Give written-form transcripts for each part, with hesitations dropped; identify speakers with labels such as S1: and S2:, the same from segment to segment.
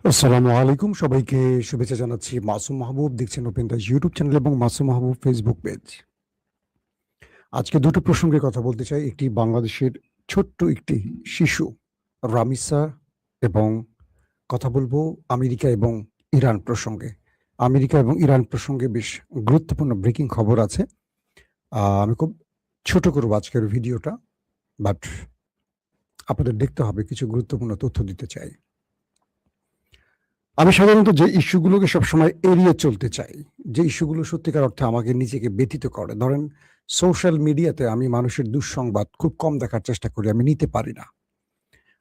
S1: আসসালামু আলাইকুম, সবাইকে শুভেচ্ছা জানাচ্ছি। মাসুম মাহবুব দেখছেন ওপেন দ্য ইউটিউব চ্যানেল এবং মাসুম মাহবুব ফেসবুক পেজ। আজকে দুটো প্রসঙ্গে কথা বলতে চাই। একটি বাংলাদেশের ছোট্ট একটি শিশু রামিসা, এবং কথা বলবো আমেরিকা এবং ইরান প্রসঙ্গে। আমেরিকা এবং ইরান প্রসঙ্গে বেশ গুরুত্বপূর্ণ ব্রেকিং খবর আছে। আমি খুব ছোট করব আজকের ভিডিওটা, বাট আপনাদের দেখতে হবে, কিছু গুরুত্বপূর্ণ তথ্য দিতে চাই। আমি সাধারণত যে ইস্যুগুলোকে সবসময় এড়িয়ে চলতে চাই, যে ইস্যুগুলো সত্যিকার অর্থে আমাকে নিজেকে ব্যথিত করে। ধরেন, সোশ্যাল মিডিয়াতে আমি মানুষের দুঃসংবাদ খুব কম দেখার চেষ্টা করি, আমি নিতে পারি না।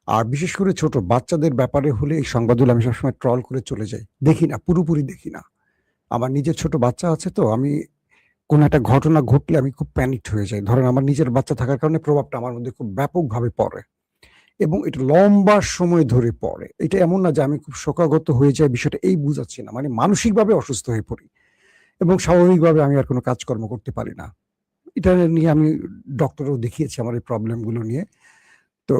S1: আর বিশেষ করে ছোট বাচ্চাদের ব্যাপারে হলে এই সংবাদগুলো আমি সবসময় ট্রল করে চলে যাই, দেখি না, পুরোপুরি দেখি না। আমার নিজের ছোট বাচ্চা আছে, তো আমি কোনো একটা ঘটনা ঘটলে আমি খুব প্যানিকড হয়ে যাই। ধরেন, আমার নিজের বাচ্চা থাকার কারণে প্রভাবটা আমার মধ্যে খুব ব্যাপকভাবে পড়ে এবং এটা লম্বা সময় ধরে পড়ে। এটা এমন না যে আমি খুব শোকাহত হয়ে যাই, বিষয়টা এই বুঝাচ্ছি না। মানে মানসিকভাবে অসুস্থ হয়ে পড়ি এবং স্বাভাবিকভাবে আমি আর কোনো কাজকর্ম করতে পারি না। এটা নিয়ে আমি ডক্টরও দেখিয়েছি আমার এই প্রবলেমগুলো নিয়ে। তো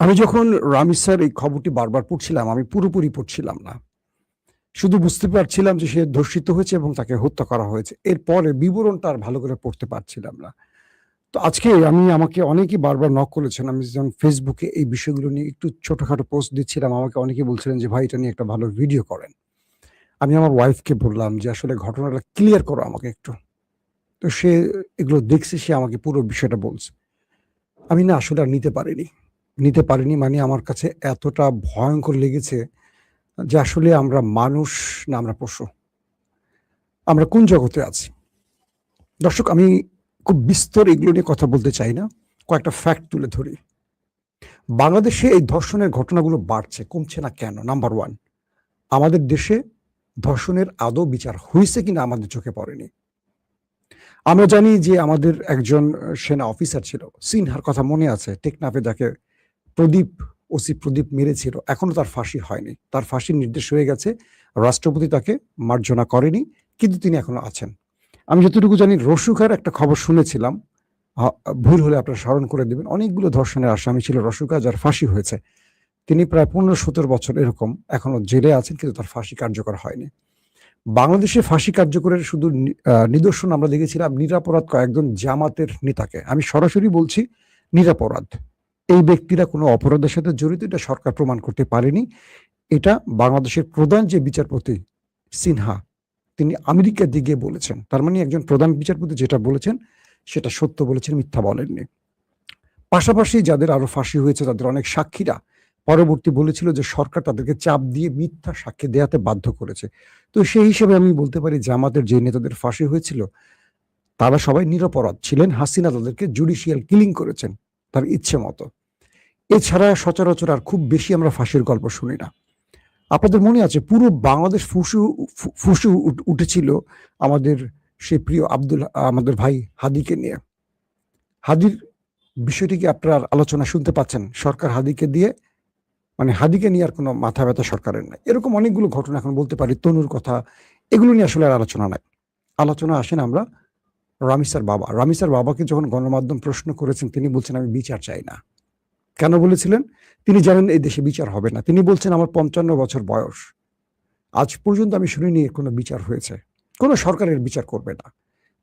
S1: আমি যখন রামিসার এই খবরটি বারবার পড়ছিলাম, আমি পুরোপুরি পড়ছিলাম না। শুধু বুঝতে পারছিলাম যে সে ধর্ষিত হয়েছে এবং তাকে হত্যা করা হয়েছে। এরপরে বিবরণটা আর ভালো করে পড়তে পারছিলাম না। তো আজকে আমাকে অনেকেই বারবার নক করেছেন। আমি যখন ফেসবুকে এই বিষয়গুলো নিয়ে একটু ছোটখাটো পোস্ট দিচ্ছিলাম, আমাকে অনেকেই বলছিলেন যে, "ভাই, এটা নিয়ে একটা ভালো ভিডিও করেন।" আমি আমার ওয়াইফকে বললাম যে, "আসলে ঘটনাটা ক্লিয়ার করো আমাকে একটু।" তো সে এগুলো দেখছে, সে আমাকে পুরো বিষয়টা বলছে। আমি না আসলে আর নিতে পারিনি। নিতে পারিনি মানে আমার কাছে এতটা ভয়ংকর লেগেছে যে আসলে আমরা মানুষ না আমরা পশু? আমরা কোন জগতে আছি? দর্শক, আমি খুব বিস্তর এগুলো নিয়ে কথা বলতে চাই না। কয়েকটা ফ্যাক্ট তুলে ধরি। বাংলাদেশে এই ধর্ষণের ঘটনাগুলো বাড়ছে, কমছে না কেন? নাম্বার 1, আমাদের দেশে ধর্ষণের আদৌ বিচার হইছে কিনা আমাদের চোখে পড়েনি। আমরা জানি যে আমাদের একজন সেনা অফিসার ছিল, সিনহার কথা মনে আছে? টেকনাফে যাকে ওসি প্রদীপ মেরেছিল। এখনো তার ফাঁসি হয়নি। তার ফাঁসির নির্দেশ হয়ে গেছে। রাষ্ট্রপতি তাকে মার্জনা করেনি, কিন্তু তিনি এখনো আছেন। আমি যতটুকু জানি, রসুখার একটা খবর শুনেছিলাম, আ ভুল হলে আপনারা স্মরণ করে দিবেন। অনেকগুলো ধর্ষণের আসামি ছিল রসুখা, যার ফাঁসি হয়েছে। তিনি প্রায় ১৫-১৭ বছর এরকম এখনো জেলে আছেন, কিন্তু তার ফাঁসি কার্যকর হয়নি। বাংলাদেশে ফাঁসি কার্যকরের শুধু নিদর্শন আমরা দেখেছিলাম নিরপরাধ কয়েকজন জামাতের নেতাকে। আমি সরাসরি বলছি, নিরপরাধ। এই ব্যক্তিরা কোনো অপরাধের সাথে জড়িত, এটা সরকার প্রমাণ করতে পারেনি। এটা বাংলাদেশের প্রধান যে বিচারপতি সিনহা, তিনি আমেরিকা দিয়ে গিয়ে বলেছেন। তার মানে একজন প্রধান বিচারপতি যেটা বলেছেন সেটা সত্য বলেছেন, মিথ্যা বলেননি। পাশাপাশি যাদের আরো ফাঁসি হয়েছে, তাদের অনেক সাক্ষীরা পরবর্তী বলেছিল যে সরকার তাদেরকে চাপ দিয়ে মিথ্যা সাক্ষ্য দেয়াতে বাধ্য করেছে। তো সেই হিসেবে আমি বলতে পারি জামাতের যে নেতাদের ফাঁসি হয়েছিল তারা সবাই নিরপরাধ ছিলেন। হাসিনা তাদেরকে জুডিশিয়াল কিলিং করেছেন তার ইচ্ছে মতো। এছাড়া সচরাচর আর খুব বেশি আমরা ফাঁসির গল্প শুনি না। আপনাদের মনে আছে, পুরো বাংলাদেশ ফুসু উঠেছিল আমাদের সেই প্রিয় আমাদের ভাই হাদিকে নিয়ে। হাদির বিষয়টি কি আপনার আলোচনা শুনতে পাচ্ছেন? সরকার হাদিকে দিয়ে, মানে হাদিকে নিয়ে আর কোনো মাথা ব্যথা সরকারের নাই। এরকম অনেকগুলো ঘটনা এখন বলতে পারি, তনুর কথা, এগুলো নিয়ে আসলে আর আলোচনা নাই। আলোচনা আসেন আমরা রামিসার বাবা। রামিসার বাবাকে যখন গণমাধ্যম প্রশ্ন করেছেন, তিনি বলছেন, "আমি বিচার চাই না।" কেন বলেছিলেন? তিনি জানেন এই দেশে বিচার হবে না। তিনি বলছেন, "আমার ৫৫ বছর বয়স। আজ পর্যন্ত আমি শুনিনি কোনো বিচার হয়েছে। কোনো সরকারের বিচার করবে না।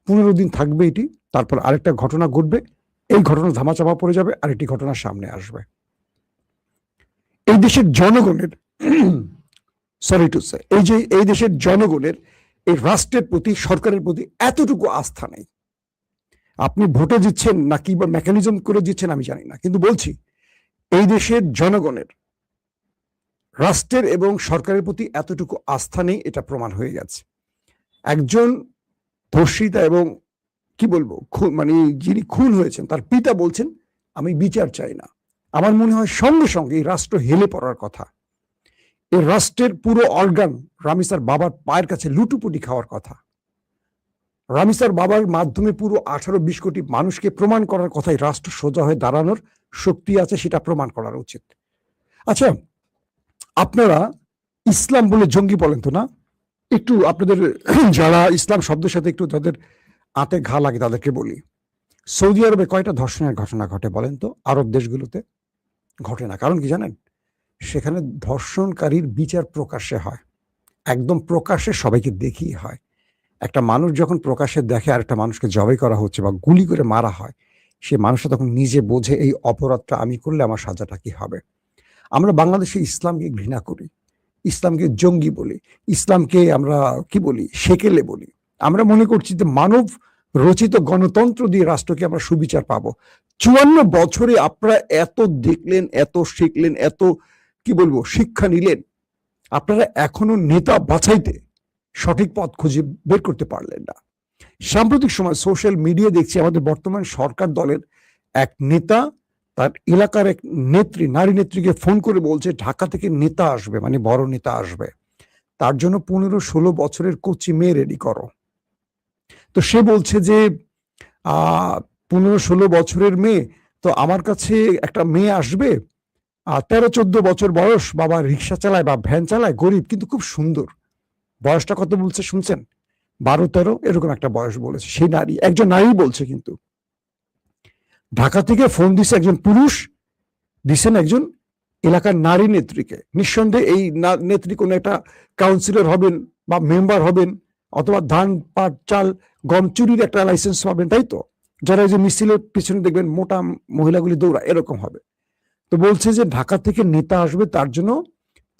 S1: ১৫ দিন থাকবে এটি, তারপর আরেকটা ঘটনা ঘটবে। এই ঘটনা ধামাচাপা পড়ে যাবে, আরেকটি ঘটনা সামনে আসবে।" এই দেশের জনগণের সরি টু সে, এই দেশের জনগণের এই রাষ্ট্রের প্রতি, সরকারের প্রতি এতটুকু আস্থা নেই। আপনি ভোটে জিতছেন না কি বা মেকানিজম করে জিতছেন আমি জানি না, কিন্তু বলছি, এই দেশের জনগণের রাষ্ট্রের এবং সরকারের প্রতি এতটুকু আস্থা নেই, এটা প্রমাণ হয়ে গেছে। একজন ধর্ষিতা এবং কি বলবো, মানে যিনি খুন হয়েছেন তার পিতা বলছেন, "আমি বিচার চাই না।" আমার মনে হয় সঙ্গে সঙ্গে এই রাষ্ট্র হেলে পড়ার কথা। এই রাষ্ট্রের পুরো অর্গান রামিসার বাবার পায়ের কাছে লুটুপুটি খাওয়ার কথা। রামিসার বাবার মাধ্যমে পুরো 18-20 কোটি মানুষকে প্রমাণ করার কথাই, রাষ্ট্র সোজা হয়ে দাঁড়ানোর শক্তি আছে, সেটা প্রমাণ করা উচিত। আচ্ছা, আপনারা ইসলাম বলে জঙ্গি বলেন তো না? একটু আপনাদের যারা ইসলাম শব্দের সাথে একটু যাদের আতে ঘা লাগে তাদেরকে বলি, সৌদি আরবে কয়টা ধর্ষণের ঘটনা ঘটে বলেন তো? আরব দেশগুলোতে ঘটে না। কারণ কি জানেন? সেখানে ধর্ষণকারীর বিচার প্রকাশ্যে হয়, একদম প্রকাশ্যে সবাইকে দেখিয়ে হয়। একটা মানুষ যখন প্রকাশ্যে দেখে আর একটা মানুষকে জবাই করা হচ্ছে বা গুলি করে মারা হয়, সে মানুষটা তখন নিজে বোঝে এই অপরাধটা আমি করলে আমার সাজাটা কি হবে। আমরা বাংলাদেশে ইসলামকে ঘৃণা করি, ইসলামকে জঙ্গি বলি, ইসলামকে আমরা কি বলি, সেকেলে বলি। আমরা মনে করছি যে মানব রচিত গণতন্ত্র দিয়ে রাষ্ট্রকে আমরা সুবিচার পাবো। ৫৪ বছরে আপনারা এত দেখলেন, এত শিখলেন, এত কি বলবো শিক্ষা নিলেন, আপনারা এখনো নেতা বাছাইতে সঠিক পথ খুঁজে বের করতে পারলেন না। সাম্প্রতিক সময় সোশ্যাল মিডিয়া দেখছি আমাদের বর্তমান সরকার দলের এক নেতা তার এলাকার এক নেত্রী, নারী নেত্রীকে ফোন করে বলছে ঢাকা থেকে নেতা আসবে, মানে বড় নেতা আসবে, তার জন্য ১৫-১৬ বছরের কচি মেয়ে রেডি করো। তো সে বলছে যে ১৫-১৬ বছরের মেয়ে, তো আমার কাছে একটা মেয়ে আসবে ১৩-১৪ বছর বয়স, বাবা রিক্সা চালায় বা ভ্যান চালায়, গরিব কিন্তু খুব সুন্দর। বয়সটা কত বলছে শুনছেন? ১২-১৩ এরকম একটা বয়স বলেছে। সেই নারী, একজন নারী বলছে। কিন্তু ঢাকা থেকে ফোন দিছে একজন পুরুষ, দিচ্ছেন একজন এলাকার নারী নেত্রীকে। নিঃসন্দেহে এই নেত্রী কোনো একটা কাউন্সিলর হবেন বা মেম্বার হবেন, অথবা ধান পাট চাল গম চুরির একটা লাইসেন্স পাবেন, তাই তো? যারা এই যে মিছিলের পিছনে দেখবেন মোটা মহিলাগুলি দৌড়া, এরকম হবে। তো বলছে যে ঢাকা থেকে নেতা আসবে, তার জন্য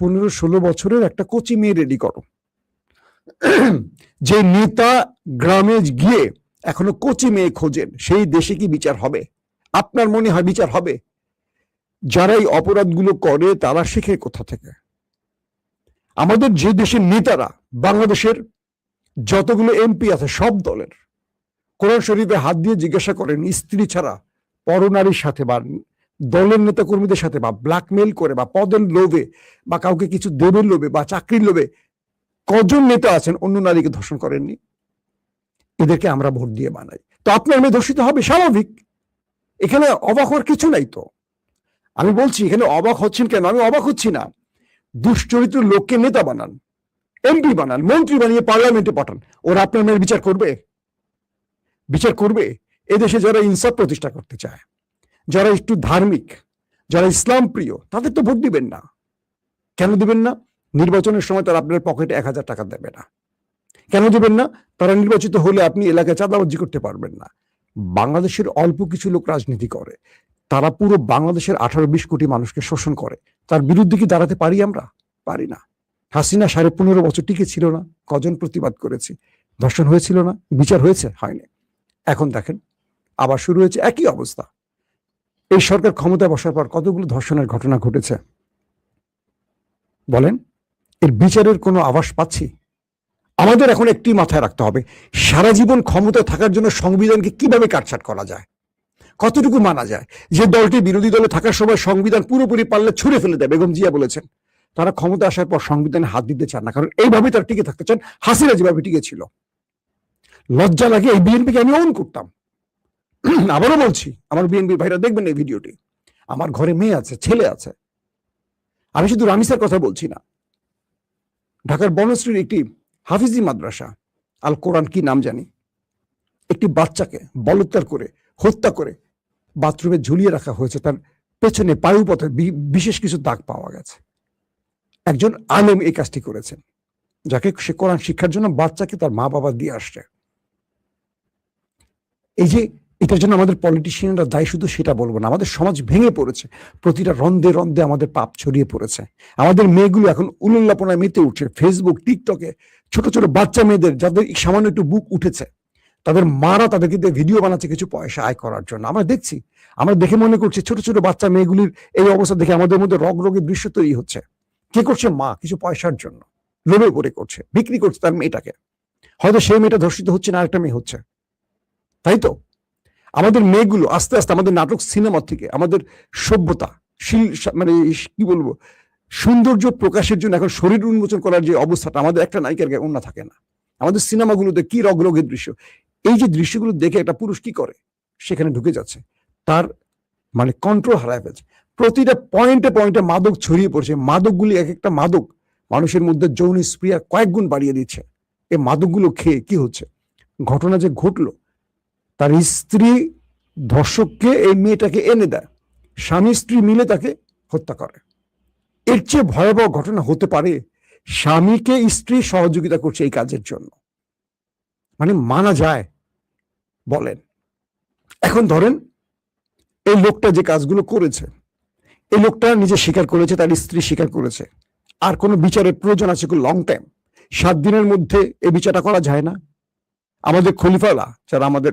S1: ১৫-১৬ বছরের একটা কচি মেয়ে রেডি করো। যে নেতা গ্রামে গিয়ে এখনো কচি মেয়ে খোঁজেন, সেই দেশে কি বিচার হবে? আপনার মনে হয় বিচার হবে? যারা এই অপরাধগুলো করে তারা শেখে কোথা থেকে? আমাদের যে দেশের নেতারা, বাংলাদেশের যতগুলো এমপি আছে সব দলের, কোরআন শরীফে হাত দিয়ে জিজ্ঞাসা করেন স্ত্রী ছাড়া পরনারীর সাথে বা দলের নেতা কর্মীদের সাথে বা ব্ল্যাকমেল করে বা পদের লোভে বা কাউকে কিছু দেবের লোভে বা চাকরির লোভে কজন নেতা আছেন অন্য নারীকে ধর্ষণ করেননি? এদেরকে আমরা ভোট দিয়ে বানাই। তো আপনার মেয়ে ধর্ষিত হবে, স্বাভাবিক। এখানে অবাক হওয়ার কিছু নাই তো। আমি বলছি এখানে অবাক হচ্ছেন কেন? আমি অবাক হচ্ছি না। দুশ্চরিত্র লোককে নেতা বানান, এমপি বানান, মন্ত্রী বানিয়ে পার্লামেন্টে পাঠান, ওরা আপনার মেয়ের বিচার করবে? বিচার করবে? এদেশে যারা ইনসাফ প্রতিষ্ঠা করতে চায়, যারা একটু ধার্মিক, যারা ইসলাম প্রিয়, তাদের তো ভোট দিবেন না। কেন দিবেন না? নির্বাচনের সময় তারা আপনার পকেটে ১,০০০ টাকা দেবে না। কেন দিবেন না? তারা নির্বাচিত হলে আপনি এলাকায় চাঁদাবাজি করতে পারবেন না। বাংলাদেশের অল্প কিছু লোক রাজনীতি করে, তারা পুরো বাংলাদেশের ১৮-২০ কোটি মানুষকে শোষণ করে। তার বিরুদ্ধে কি দাঁড়াতে পারি আমরা? পারি না। হাসিনা ১৫.৫ বছর টিকে ছিল না? কজন প্রতিবাদ করেছে? ধর্ষণ হয়েছিল না? বিচার হয়েছে? হয়নি। এখন দেখেন আবার শুরু হয়েছে একই অবস্থা। এই সরকার ক্ষমতায় বসার পর কতগুলো ধর্ষণের ঘটনা ঘটেছে বলেন? এর বিচারের কোনো আভাস পাচ্ছি? আমাদের এখন একটি মাথায় রাখতে হবে, সারা জীবন ক্ষমতায় থাকার জন্য সংবিধানকে কিভাবে কাটছাট করা যায়, কতটুকু মানা যায়। যে দলটি বিরোধী দলে থাকার সময় সংবিধান পুরোপুরি পারলে ছুঁড়ে ফেলে দেয়, বেগম জিয়া বলেছেন, তারা ক্ষমতা আসার পর সংবিধানে হাত দিতে চান না, কারণ এইভাবে তারা টিকে থাকতে চান হাসিনা যেভাবে টিকে ছিল। লজ্জা লাগে এই বিএনপিকে আমি অন করতাম। আবারও বলছি, আমার বিএনপি ভাইরা দেখবেন এই ভিডিওটি, আমার ঘরে মেয়ে আছে, ছেলে আছে। আমি শুধু রামিসার কথা বলছি না, ঢাকার বনশ্রীর একটি হাফিজি মাদ্রাসা, আল কোরআন কি নাম জানি, একটি বাচ্চাকে বলাৎকার করে হত্যা করে বাথরুমে ঝুলিয়ে রাখা হয়েছে, তার পেছনে পায়ুপথে বিশেষ কিছু দাগ পাওয়া গেছে। একজন আলেম এই কাজটি করেছেন, যাকে সে কোরআন শিক্ষার জন্য বাচ্চাকে তার মা বাবা দিয়ে আসছে। এই যে এটার জন্য আমাদের পলিটিশিয়ানরা দায়ী শুধু সেটা বলবো না, আমাদের সমাজ ভেঙে পড়েছে, প্রতিটা রন্ধে রন্ধে আমাদের পাপ ছড়িয়ে পড়েছে। আমাদের মেয়েগুলো এখন উল্লাপনায় মেতে উঠছে, ফেসবুক টিকটকে ছোট ছোট বাচ্চা মেয়েদের যাদের সামান্য একটু বুক উঠেছে, তাদের মারা তাদেরকে দিয়ে ভিডিও বানাচ্ছে কিছু পয়সা আয় করার জন্য। আমরা দেখছি, আমরা দেখে মনে করছি ছোট ছোট বাচ্চা মেয়েগুলির এই অবস্থা দেখে আমাদের মধ্যে রোগের দৃশ্য তৈরি হচ্ছে। কে করছে? মা, কিছু পয়সার জন্য লোভে পড়ে করছে, বিক্রি করছে তার মেয়েটাকে। হয়তো সেই মেয়েটা ধর্ষিত হচ্ছে না, আরেকটা মেয়ে হচ্ছে, তাই তো? আমাদের মেয়েগুলো আস্তে আস্তে আমাদের নাটক সিনেমা থেকে আমাদের সভ্যতা মানে কি বলবো সৌন্দর্য প্রকাশের জন্য এখন শরীর উন্মোচন করার যে অবস্থাটা, আমাদের একটা নায়িকার গায়ে ওড়না থাকে না। আমাদের সিনেমাগুলোতে কি রোগের দৃশ্য, এই যে দৃশ্যগুলো দেখে একটা পুরুষ কি করে, সেখানে ঢুকে যাচ্ছে, তার মানে কন্ট্রোল হারায় ফেলছে। প্রতিটা পয়েন্টে পয়েন্টে মাদক ছড়িয়ে পড়ছে। মাদকগুলি এক একটা মাদক মানুষের মধ্যে যৌন স্প্রিয়া কয়েক গুণ বাড়িয়ে দিচ্ছে। এই মাদকগুলো খেয়ে কি হচ্ছে, ঘটনা যে ঘটলো, তার স্ত্রী ধর্ষককে এই মেয়েটাকে এনে দেয়, স্বামী স্ত্রী মিলে তাকে হত্যা করে। এর চেয়ে ভয়াবহ ঘটনা হতে পারে? স্বামীকে স্ত্রী সহযোগিতা করছে এই কাজের জন্য, মানে মানা যায়? বলেন। এখন ধরেন এই লোকটা যে কাজগুলো করেছে, এই লোকটা নিজে স্বীকার করেছে, তার স্ত্রী স্বীকার করেছে, আর কোনো বিচারের প্রয়োজন আছে লং টাইম? 7 দিনের মধ্যে এই বিচারটা করা যায় না? আমাদের খলিফারা, যারা আমাদের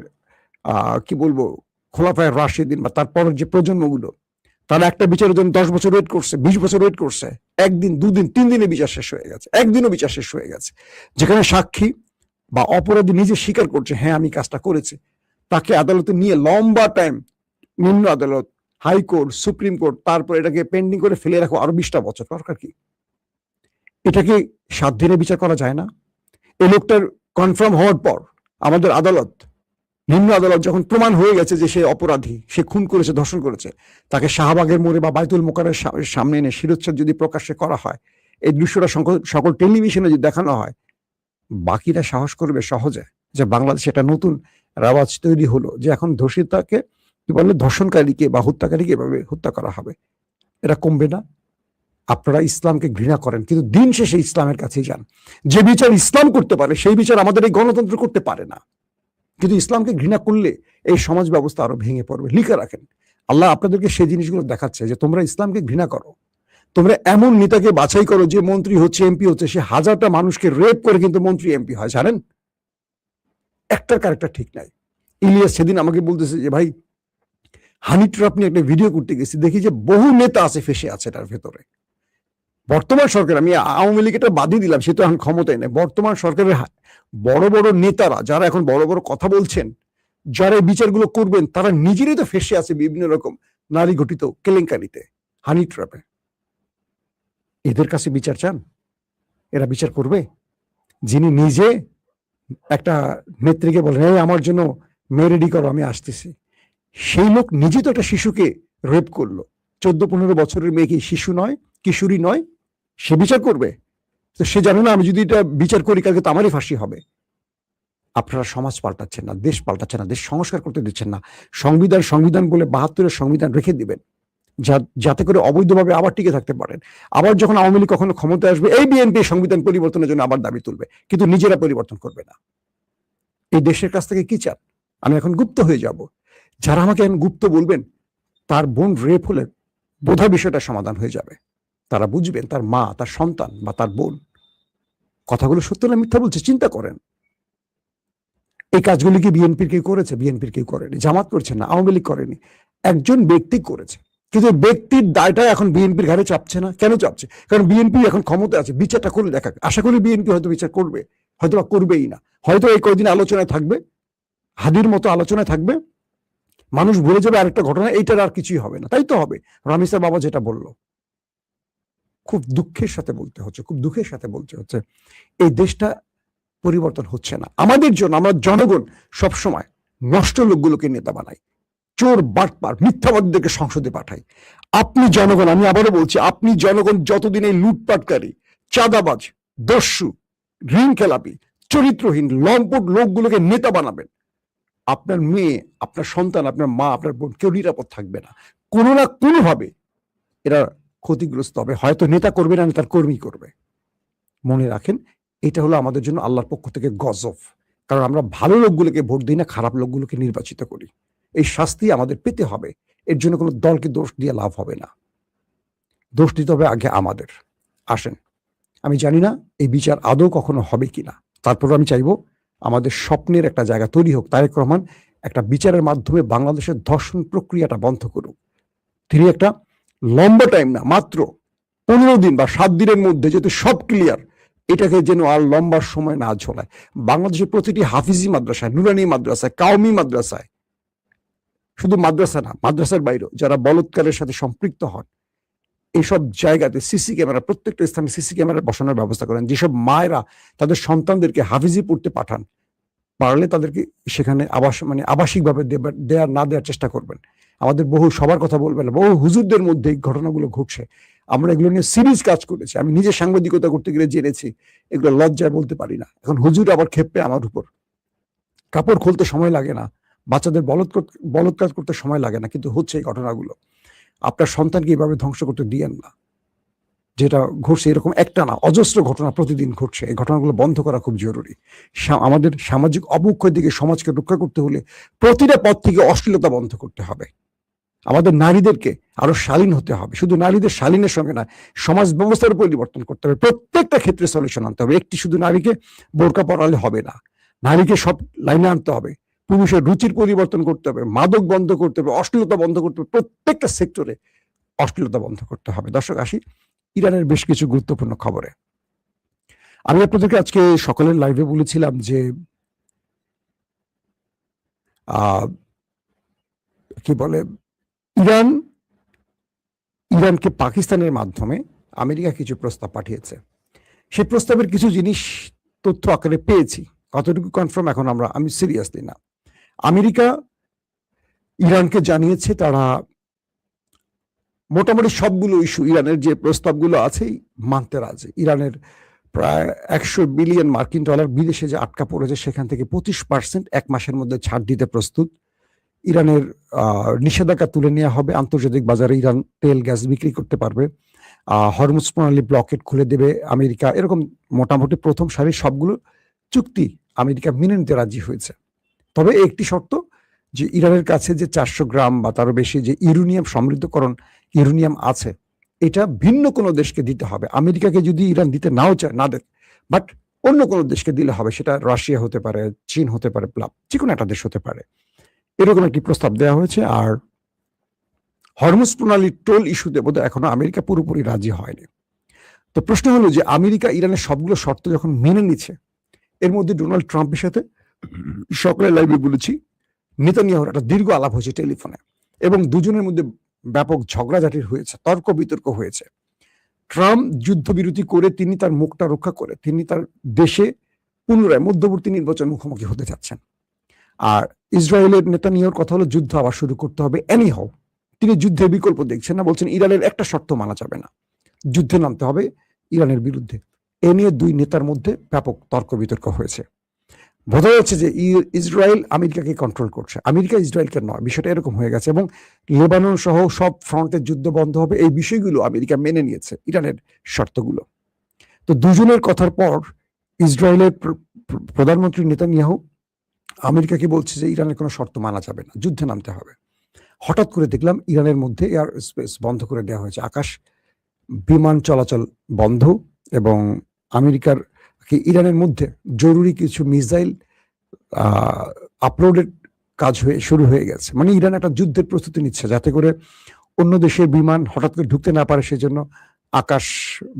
S1: কি বলবো, খোলাফায়ে রাশিদিন বা তারপরের যে প্রজন্মগুলো, তারা একটা বিচারের জন্য 10 বছর ওয়েট করছে, 20 বছর ওয়েট করছে। 1 দিন, 2 দিন, 3 দিনে বিচার শেষ হয়ে গেছে, একদিনও বিচার শেষ হয়ে গেছে। যেখানে সাক্ষী বা অপরাধী নিজে স্বীকার করছে, হ্যাঁ আমি কাজটা করেছি, তাকে আদালতে নিয়ে লম্বা টাইম, নিম্ন আদালত, হাইকোর্ট, সুপ্রিম কোর্ট, তারপর এটাকে পেন্ডিং করে ফেলে রাখো আরো 20টা বছর, দরকার কি? এটাকে 7 দিনে বিচার করা যায় না? এই লোকটার কনফার্ম হওয়ার পর আমাদের আদালত, নিম্ন আদালত যখন প্রমাণ হয়ে গেছে যে সে অপরাধী, সে খুন করেছে, ধর্ষণ করেছে, তাকে শাহবাগের মোড়ে বা বাইতুল মোকাররমের সামনে এনে শিরোচ্ছেদ যদি প্রকাশ্যে করা হয়, এই দৃশ্যটা সকল টেলিভিশনে যদি দেখানো হয়, বাকিরা সাহস করবে সহজে যে বাংলাদেশে একটা নতুন রেওয়াজ তৈরি হলো যে এখন ধর্ষিতাকে কি বলে, ধর্ষণকারীকে বা হত্যাকারীকে এভাবে হত্যা করা হবে। এটা কমবে না? আপনারা ইসলামকে ঘৃণা করেন, কিন্তু দিন শেষে ইসলামের কাছেই যান। যে বিচার ইসলাম করতে পারে সেই বিচার আমাদের এই গণতন্ত্র করতে পারে না। কিন্তু ইসলামকে ঘৃণা করলে এই সমাজ ব্যবস্থা আরো ভেঙে পড়বে। লিখে রাখেন, আল্লাহ আপনাদেরকে সেই জিনিসগুলো দেখাচ্ছে যে তোমরা ইসলামকে ঘৃণা করো। তোমরা এমন নেতাকে বাছাই করো যে মন্ত্রী হচ্ছে, এমপি হচ্ছে, সে হাজারটা মানুষকে রেপ করে কিন্তু মন্ত্রী এমপি হয়, জানেন? একটার ক্যারেক্টার ঠিক নাই। ইলিয়াস সেদিন আমাকে বলতেছে যে ভাই, হানি ট্র্যাপ নিয়ে একটা ভিডিও করতে গেছি, দেখি যে বহু নেতা আছে ফেসে আছে তার ভেতরে। বর্তমান সরকার, আমি আওয়ামী লীগ এটা বাদই দিলাম, সে তো এখন ক্ষমতায় নেই, বর্তমান সরকারের বড় বড় নেতারা যারা এখন বড় বড় কথা বলছেন, যারা এই বিচারগুলো করবেন, তারা নিজেরই তো ফেসে আছে বিভিন্ন রকম নারী ঘটিত কেলেঙ্কারিতে, হানি ট্র্যাপে। এদের কাছে বিচার চান? এরা বিচার করবে? যিনি নিজে একটা নেত্রীকে বলেন, এই আমার জন্য মেয়ে রেডি করো, আমি আসতেছি, সেই লোক নিজে তো একটা শিশুকে রেপ করলো। 14-15 বছরের মেয়ে কি শিশু নয়, কিশোরী নয়? সে বিচার করবে? তো সে জানে না আমি যদি এটা বিচার করি কালকে তো আমারই ফাঁসি হবে। আপনারা সমাজ পাল্টাচ্ছেন না, দেশ পাল্টাচ্ছেন না, দেশ সংস্কার করতে দিচ্ছেন না। সংবিধান বলে 72-এর সংবিধান রেখে দিবেন, যাতে করে অবৈধভাবে আবার টিকে থাকতে পারেন। আবার যখন আওয়ামী লীগ কখনো ক্ষমতায় আসবে, এই বিএনপি সংবিধান পরিবর্তনের জন্য আবার দাবি তুলবে, কিন্তু নিজেরা পরিবর্তন করবে না। এই দেশের কাছ থেকে কি চান? আমি এখন গুপ্ত হয়ে যাব? যারা আমাকে এখন গুপ্ত বলবেন, তার বোন রেপ হলে বোধহয় বিষয়টা সমাধান হয়ে যাবে। তারা বুঝবেন তার মা, তার সন্তান বা তার বোন কথাগুলো সত্য না মিথ্যা বলছে। চিন্তা করেন, এই কাজগুলি কি বিএনপির কেউ করেছে? বিএনপির কেউ করেনি, জামাত করছে না, আওয়ামী লীগ করেনি, একজন ব্যক্তি করেছে। কিন্তু ব্যক্তির দায়টা এখন বিএনপির ঘাড়ে চাপছে না। কেন চাপছে? কারণ বিএনপি এখন ক্ষমতা আছে, বিচারটা করে দেখা। আশা করি বিএনপি হয়তো বিচার করবে, হয়তো বা করবেই না, হয়তো এই কয়েকদিন আলোচনায় থাকবে, হাদির মতো আলোচনায় থাকবে, মানুষ ভুলে যাবে আরেকটা ঘটনা, এইটার আর কিছুই হবে না। তাই তো হবে। রামিসার বাবা যেটা বলল, খুব দুঃখের সাথে বলতে হচ্ছে, খুব দুঃখের সাথে বলতে হচ্ছে, এই দেশটা পরিবর্তন হচ্ছে না আমাদের জন্য। আমরা জনগণ সবসময় নষ্ট লোকগুলোকে নেতা বানাই, চোর, বাটপার, মিথ্যাবাদীদেরকে সংসদে পাঠাই। আপনি জনগণ, আমি আবারও বলছি, আপনি জনগণ যতদিন এই লুটপাটকারী, চাঁদাবাজ, দস্যু, ঋণ খেলাপি, চরিত্রহীন, লম্পট লোকগুলোকে নেতা বানাবেন, আপনার মেয়ে, আপনার সন্তান, আপনার মা, আপনার বোন কেউ নিরাপদ থাকবে না। কোনো না কোনোভাবে এরা ক্ষতিগ্রস্ত হবে। হয়তো নেতা করবে না, নেতার কর্মী করবে। মনে রাখেন, এটা হলো আমাদের জন্য আল্লাহর পক্ষ থেকে গজব। কারণ আমরা ভালো লোকগুলোকে ভোট দিই না, খারাপ লোকগুলোকে নির্বাচিত করি। এই শাস্তি আমাদের পেতে হবে। এর জন্য কোনো দলকে দোষ দিয়ে লাভ হবে না, দোষ দিতে হবে আগে আমাদের। আসেন, আমি জানি না এই বিচার আদৌ কখনো হবে কিনা, তারপর আমি চাইবো আমাদের স্বপ্নের একটা জায়গা তৈরি হোক। তারেক রহমান একটা বিচারের মাধ্যমে বাংলাদেশের ধর্ষণ প্রক্রিয়াটা বন্ধ করুক। তিনি একটা লম্বা টাইম না, মাত্র 15 দিন বা 7 দিনের মধ্যে যেহেতু সব ক্লিয়ার, এটাকে যেন আর লম্বা সময় না ঝোলায়। বাংলাদেশের প্রতিটি হাফিজি মাদ্রাসায়, নুরানি মাদ্রাসায়, কাওমি মাদ্রাসায়, শুধু মাদ্রাসা না, মাদ্রাসার বাইরেও যারা বলৎকারের সাথে সম্পৃক্ত হন, এইসব জায়গাতে সিসি ক্যামেরা, প্রত্যেকটা স্থানে সিসি ক্যামেরা বসানোর ব্যবস্থা করেন। যেসব মায়েরা তাদের সন্তানদেরকে হাফিজি পড়তে পাঠান, পারলে তাদেরকে সেখানে আবাসিকভাবে দেওয়ার চেষ্টা করবেন। আমাদের বহু, সবার কথা বলবেন, বহু হুজুরদের মধ্যে এই ঘটনাগুলো ঘটছে। আমরা এগুলো নিয়ে সিরিজ কাজ করেছি। আমি নিজে সাংবাদিকতা করতে গেলে জেনেছি, এগুলো লজ্জায় বলতে পারি না। এখন হুজুর আবার ক্ষেপে আমার উপর, কাপড় খুলতে সময় লাগে না, বাচ্চাদের বলৎকার করতে সময় লাগে না, কিন্তু হচ্ছে এই ঘটনাগুলো। আপনার সন্তানকে এইভাবে ধ্বংস করতে দিয়েন না। যেটা ঘটছে এরকম একটা না, অজস্র ঘটনা প্রতিদিন ঘটছে। এই ঘটনাগুলো বন্ধ করা খুব জরুরি। আমাদের সামাজিক অবক্ষয়ের দিকে সমাজকে রক্ষা করতে হলে প্রতিটা পথ থেকে অশ্লীলতা বন্ধ করতে হবে। আমাদের নারীদেরকে আরো শালীন হতে হবে। শুধু নারীদের শালীনের সঙ্গে না, সমাজ ব্যবস্থার পরিবর্তন করতে হবে। প্রত্যেকটা ক্ষেত্রে সলিউশন আনতে হবে। একটি শুধু নারীকে বোরকা পরালে হবে না, নারীকে সব লাইনে আনতে হবে। পুরুষের রুচির পরিবর্তন করতে হবে, মাদক বন্ধ করতে হবে, অশ্লীলতা বন্ধ করতে হবে। প্রত্যেকটা সেক্টরে অশ্লীলতা বন্ধ করতে হবে। দর্শক, আসি ইরানের বেশ কিছু গুরুত্বপূর্ণ খবরে। আমি আপনাদেরকে আজকে সকালের লাইভে বলেছিলাম যে কি বলে, ইরানকে পাকিস্তানের মাধ্যমে আমেরিকা কিছু প্রস্তাব পাঠিয়েছে। সেই প্রস্তাবের কিছু জিনিস তথ্য আকারে পেয়েছি, কতটুকু কনফার্ম এখন আমি সিরিয়াসলি না। আমেরিকা ইরানকে জানিয়েছে তারা মোটামুটি সবগুলো ইস্যু, ইরানের যে প্রস্তাবগুলো আছে মানতে রাজি। ইরানের প্রায় 100 বিলিয়ন মার্কিন ডলার বিদেশে যে আটকা পড়েছে সেখান থেকে 25% 1 মাসের মধ্যে ছাড় দিতে প্রস্তুত। ইরানের নিষেধাজ্ঞা তুলে নেওয়া হবে, আন্তর্জাতিক বাজারে ইরান তেল গ্যাস বিক্রি করতে পারবে, হরমুজ প্রণালী ব্লকেট খুলে দেবে আমেরিকা। এরকম মোটামুটি প্রথম সারির সবগুলো চুক্তি আমেরিকা মেনে নিতে রাজি হয়েছে। তবে একটি শর্ত, যে ইরানের কাছে যে 400 গ্রাম বা তারও বেশি যে ইউরেনিয়াম সমৃদ্ধকরণ ইউরেনিয়াম আছে, এটা ভিন্ন কোনো দেশকে দিতে হবে। আমেরিকাকে যদি ইরান দিতে নাও চায়, না দেখ, বাট অন্য কোনো দেশকে দিলে হবে। সেটা রাশিয়া হতে পারে, চীন হতে পারে, যে কোনো একটা দেশ হতে পারে। এরকম একটি প্রস্তাব দেওয়া হয়েছে। আর হরমুজ প্রণালীর টোল ইস্যুতে বোধহয় এখনো আমেরিকা পুরোপুরি রাজি হয়নি। তো প্রশ্ন হলো যে আমেরিকা ইরানের সবগুলো শর্ত যখন মেনে নিচ্ছে, এর মধ্যে ডোনাল্ড ট্রাম্পের সাথে সকালের লাইভে বলেছি নেতানিয়াহুর একটা দীর্ঘ আলাপ হয়েছে টেলিফোনে, এবং দুজনের মধ্যে ব্যাপক ঝগড়াঝাটির হয়েছে, তর্ক বিতর্ক হয়েছে। ট্রাম্প যুদ্ধবিরতি করে তিনি তার মুখটা রক্ষা করে তিনি তার দেশে পুনরায় মধ্যবর্তী নির্বাচন মুখোমুখি হতে যাচ্ছেন। আর ইসরায়েলের নেতানিয়াহুর কথা হলো যুদ্ধ আবার শুরু করতে হবে এনি হাউ। তিনি যুদ্ধের বিকল্প দেখছেন না, বলছেন ইরানের একটা শর্ত মানা যাবে না, যুদ্ধে নামতে হবে ইরানের বিরুদ্ধে। এ নিয়ে দুই নেতার মধ্যে ব্যাপক তর্ক বিতর্ক হয়েছে। বোঝা যাচ্ছে যে ইসরায়েল আমেরিকাকে কন্ট্রোল করছে, আমেরিকা ইসরায়েলকে নয়। বিষয়টা এরকম হয়ে গেছে, এবং লেবানন সহ সব ফ্রন্টের যুদ্ধ বন্ধ হবে, এই বিষয়গুলো আমেরিকা মেনে নিয়েছে, ইরানের শর্তগুলো। তো দুজনের কথার পর ইসরায়েলের প্রধানমন্ত্রী নেতানিয়াহু আমেরিকাকে বলছে যে ইরানের কোনো শর্ত মানা যাবে না, যুদ্ধে নামতে হবে। হঠাৎ করে দেখলাম ইরানের মধ্যে এয়ার স্পেস বন্ধ করে দেওয়া হয়েছে, আকাশ বিমান চলাচল বন্ধ, এবং আমেরিকার ইরানের মধ্যে জরুরি কিছু মিসাইল আপলোডের কাজ শুরু হয়ে গেছে। মানে ইরান একটা যুদ্ধের প্রস্তুতি নিচ্ছে, যাতে করে অন্য দেশের বিমান হঠাৎ করে ঢুকতে না পারে, সেজন্য আকাশ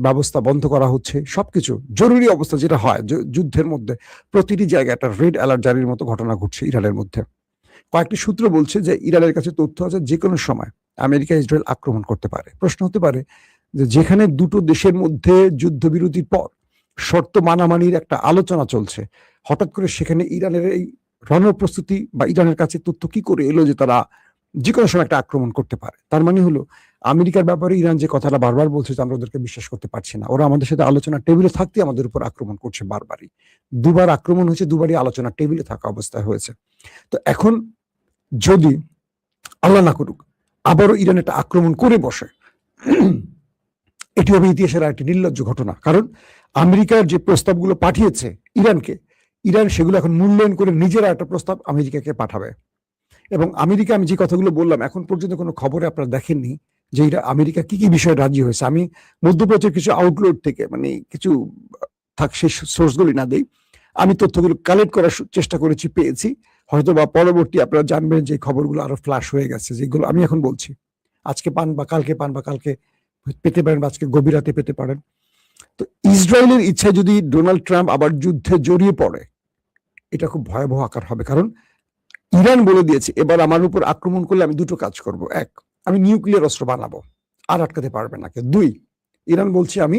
S1: ব্যবস্থা বন্ধ করা হচ্ছে। সবকিছু জরুরি অবস্থা যেটা হয় যুদ্ধের মধ্যে, প্রতিটি জায়গায় একটা রেড অ্যালার্ট জারির মতো ঘটনা ঘটছে ইরানের মধ্যে। কয়েকটি সূত্র বলছে যে ইরানের কাছে তথ্য আছে যে কোনো সময় আমেরিকা ইসরায়েল আক্রমণ করতে পারে। প্রশ্ন হতে পারে যে যেখানে দুটো দেশের মধ্যে যুদ্ধবিরতির পর শর্ত মানামানির একটা আলোচনা চলছে, হঠাৎ করে সেখানে ইরানের এই রণপ্রস্তুতি বা ইরানের কাছে তথ্য কি করে এলো যে তারা যে কোনো সময় একটা আক্রমণ করতে পারে? তার মানে হলো আমেরিকার ব্যাপারে ইরান যে কথাটা বারবার বলছে যে আমরা ওদেরকে বিশ্বাস করতে পারছি না, ওরা আমাদের সাথে আলোচনা টেবিলে থাকতে আমাদের উপর আক্রমণ করছে বারবারই। দুবার আক্রমণ হয়েছে, দুবারই আলোচনা টেবিলে থাকা অবস্থায় হয়েছে। তো এখন যদি আল্লাহ না করুক আবারও ইরান একটা আক্রমণ করে বসে, এটি হবে ইতিহাসের একটি নির্লজ্জ ঘটনা। কারণ আমেরিকার যে প্রস্তাবগুলো পাঠিয়েছে ইরানকে, ইরান সেগুলো এখন মূল্যায়ন করে নিজেরা একটা প্রস্তাব আমেরিকাকে পাঠাবে। এবং আমেরিকা, আমি যে কথাগুলো বললাম, এখন পর্যন্ত কোনো খবরে আপনারা দেখেননি যে আমেরিকা কি কি বিষয়ে রাজি হয়েছে। আমি মধ্যপ্রাচ্যের কিছু আউটলেট থেকে, মানে কিছু সেই সোর্সগুলি না দেই, আমি তথ্যগুলো কালেক্ট করার চেষ্টা করেছি, পেয়েছি। হয়তো বা পরবর্তী আপনারা জানবেন যে খবরগুলো আরো ফ্ল্যাশ হয়ে গেছে, যেগুলো আমি এখন বলছি। আজকে পান বা কালকে পেতে পারেন, বা আজকে গভীর রাতে পেতে পারেন। তো ইসরায়েলের ইচ্ছায় যদি ডোনাল্ড ট্রাম্প আবার যুদ্ধে জড়িয়ে পড়ে, এটা খুব ভয়াবহ আকার হবে। কারণ ইরান বলে দিয়েছে এবার আমার উপর আক্রমণ করলে আমি দুটো কাজ করব। এক, আমি নিউক্লিয়ার অস্ত্র বানাবো, আর আটকাতে পারবে না। দুই, ইরান বলছে আমি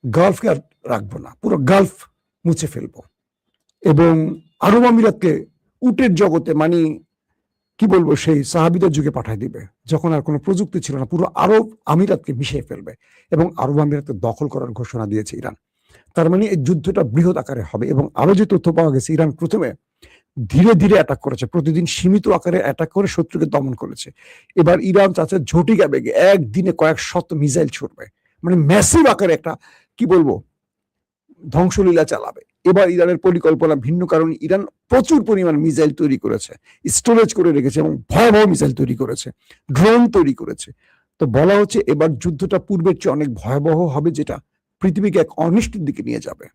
S1: গালফকে আর রাখবো না, পুরো গালফ মুছে ফেলবো, এবং আরব আমিরাতকে উটের জগতে, মানে কি বলবো, সেই সাহাবিদের যুগে পাঠায় দিবে, যখন আর কোনো প্রযুক্তি ছিল না। পুরো আরব আমিরাতকে মিশিয়ে ফেলবে, এবং আরব আমিরাতকে দখল করার ঘোষণা দিয়েছে ইরান। তার মানে এই যুদ্ধটা বৃহৎ আকারে হবে। এবং আরো যে তথ্য পাওয়া গেছে, ইরান প্রথমে ধীরে ধীরে অ্যাটাক করেছে, প্রতিদিন সীমিত আকারে অ্যাটাক করে শত্রুকে দমন করেছে। এবার ইরান চাচ্ছে ঝটিকা বেগে একদিনে কয়েক শত মিসাইল ছুড়বে, মানে ম্যাসিভ আকারে একটা কি বলবো ধ্বংসলীলা চালাবে। এবার ইরানের পরিকল্পনা ভিন্ন, কারণ ইরান প্রচুর পরিমাণ মিসাইল তৈরি করেছে, স্টোরেজ করে রেখেছে এবং ভয়াবহ মিসাইল তৈরি করেছে, ড্রোন তৈরি করেছে। তো বলা হচ্ছে এবার যুদ্ধটা পূর্বের চেয়ে অনেক ভয়াবহ হবে, যেটা পৃথিবীকে এক অনিষ্টের দিকে নিয়ে যাবে।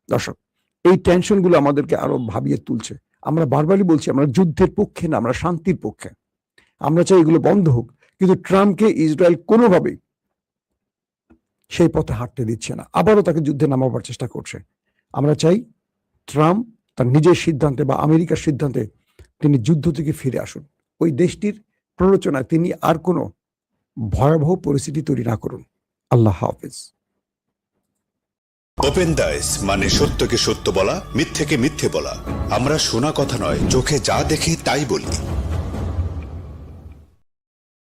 S1: দর্শক, এই টেনশনগুলো আমাদেরকে আরো ভাবিয়ে তুলছে। আমরা বারবারই বলছি আমরা যুদ্ধের পক্ষে না, আমরা শান্তির পক্ষে। আমরা চাই এগুলো বন্ধ হোক, কিন্তু ট্রাম্পকে ইসরায়েল কোনোভাবেই সেই পথে হাঁটতে দিচ্ছে না, আবারও তাকে যুদ্ধে নামাবার চেষ্টা করছে। আমরা চাই ট্রাম্প তার নিজের সিদ্ধান্তে বা আমেরিকার সিদ্ধান্তে তিনি যুদ্ধ থেকে ফিরে আসুন, ওই দেশটির প্ররোচনায় তিনি আর কোনো ভয়াবহ পরিস্থিতি তৈরি না করুন। আল্লাহ হাফেজ।
S2: ওপেন দাইস মানে সত্যকে সত্য বলা, মিথ্যেকে মিথ্যে বলা। আমরা শোনা কথা নয়, চোখে যা দেখি তাই বলি।